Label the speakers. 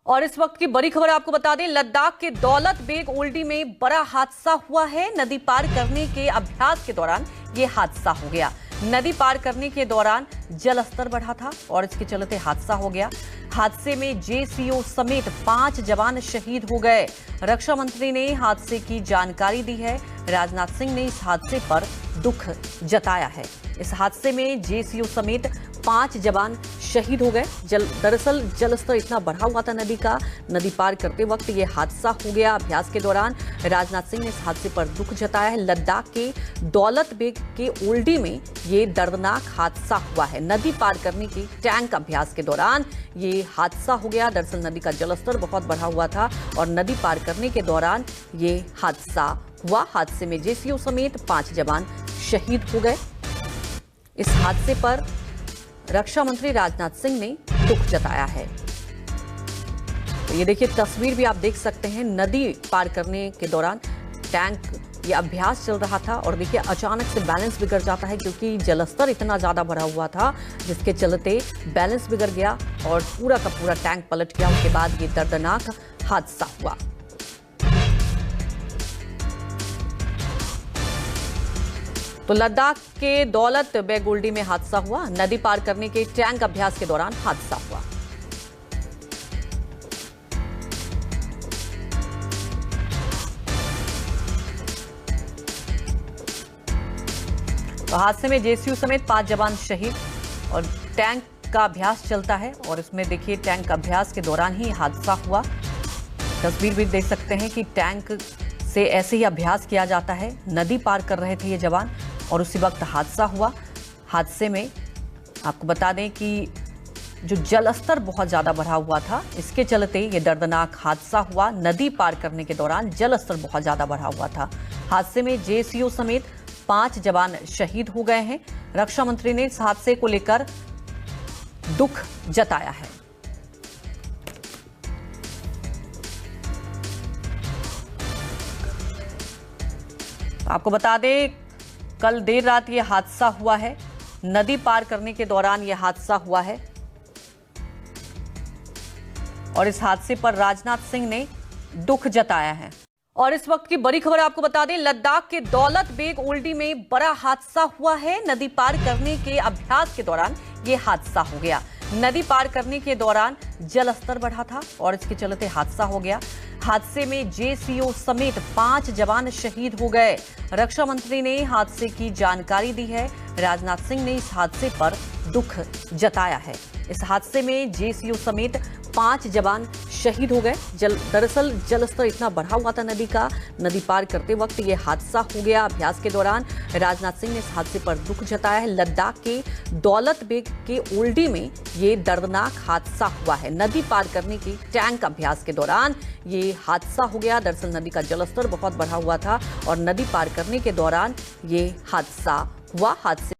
Speaker 1: और इस वक्त की बड़ी खबर आपको बता दें, लद्दाख के दौलत बेग ओल्डी में बड़ा हादसा हुआ है। नदी पार करने के अभ्यास के दौरान ये हादसा हो गया। नदी पार करने के दौरान जल स्तर बढ़ा था और इसके चलते हादसा हो गया। हादसे में जेसीओ समेत 5 जवान शहीद हो गए। रक्षा मंत्री ने हादसे की जानकारी दी है। राजनाथ सिंह ने इस हादसे पर दुख जताया है। इस हादसे में जेसीओ समेत 5 जवान शहीद हो गए। दरअसल जल स्तर इतना बढ़ा हुआ था नदी का, नदी पार करते वक्त ये हादसा हो गया। अभ्यास के दौरान राजनाथ सिंह ने इस हादसे पर दुख जताया है। लद्दाख के दौलत बेग के ओल्डी में ये दर्दनाक हादसा हुआ है। नदी पार करने की टैंक अभ्यास के दौरान ये हादसा हो गया। दरअसल नदी का जलस्तर बहुत बढ़ा हुआ था और नदी पार करने के दौरान ये हादसा हुआ। हादसे में जेसीओ समेत 5 जवान शहीद हो गए। इस हादसे पर रक्षा मंत्री राजनाथ सिंह ने दुख जताया है। तो ये देखिए, तस्वीर भी आप देख सकते हैं। नदी पार करने के दौरान टैंक ये अभ्यास चल रहा था और देखिए अचानक से बैलेंस बिगड़ जाता है क्योंकि जलस्तर इतना ज्यादा भरा हुआ था जिसके चलते बैलेंस बिगड़ गया और पूरा का पूरा टैंक पलट गया। उसके बाद ये दर्दनाक हादसा हुआ। तो लद्दाख के दौलत बेग ओल्डी में हादसा हुआ। नदी पार करने के टैंक अभ्यास के दौरान हादसा हुआ। तो हादसे में जेसीयू समेत 5 जवान शहीद और टैंक का अभ्यास चलता है और इसमें देखिए टैंक अभ्यास के दौरान ही हादसा हुआ। तस्वीर भी देख सकते हैं कि टैंक से ऐसे ही अभ्यास किया जाता है। नदी पार कर रहे थे ये जवान और उसी वक्त हादसा हुआ। हादसे में आपको बता दें कि जो जल स्तर बहुत ज्यादा बढ़ा हुआ था, इसके चलते ये दर्दनाक हादसा हुआ। नदी पार करने के दौरान जल स्तर बहुत ज्यादा बढ़ा हुआ था। हादसे में जेसीओ समेत 5 जवान शहीद हो गए हैं। रक्षा मंत्री ने इस हादसे को लेकर दुख जताया है। आपको बता दें, कल देर रात ये हादसा हुआ है। नदी पार करने के दौरान ये हादसा हुआ है और इस हादसे पर राजनाथ सिंह ने दुख जताया है। और इस वक्त की बड़ी खबर आपको बता दें, लद्दाख के दौलत बेग ओल्डी में बड़ा हादसा हुआ है। नदी पार करने के अभ्यास के दौरान ये हादसा हो गया। नदी पार करने के दौरान जल स्तर बढ़ा था और इसके चलते हादसा हो गया। हादसे में जेसीओ समेत 5 जवान शहीद हो गए। रक्षा मंत्री ने हादसे की जानकारी दी है। राजनाथ सिंह ने इस हादसे पर दुख जताया है। इस हादसे में जेसीओ समेत 5 जवान शहीद हो गए। दरअसल जलस्तर इतना बढ़ा हुआ था नदी का, नदी पार करते वक्त ये हादसा हो गया। अभ्यास के दौरान राजनाथ सिंह ने इस हादसे पर दुख जताया है। लद्दाख के दौलत बेग के ओल्डी में ये दर्दनाक हादसा हुआ है। नदी पार करने की टैंक अभ्यास के दौरान ये हादसा हो गया। दरअसल नदी का जलस्तर बहुत बढ़ा हुआ था और नदी पार करने के दौरान ये हादसा हुआ। हादसे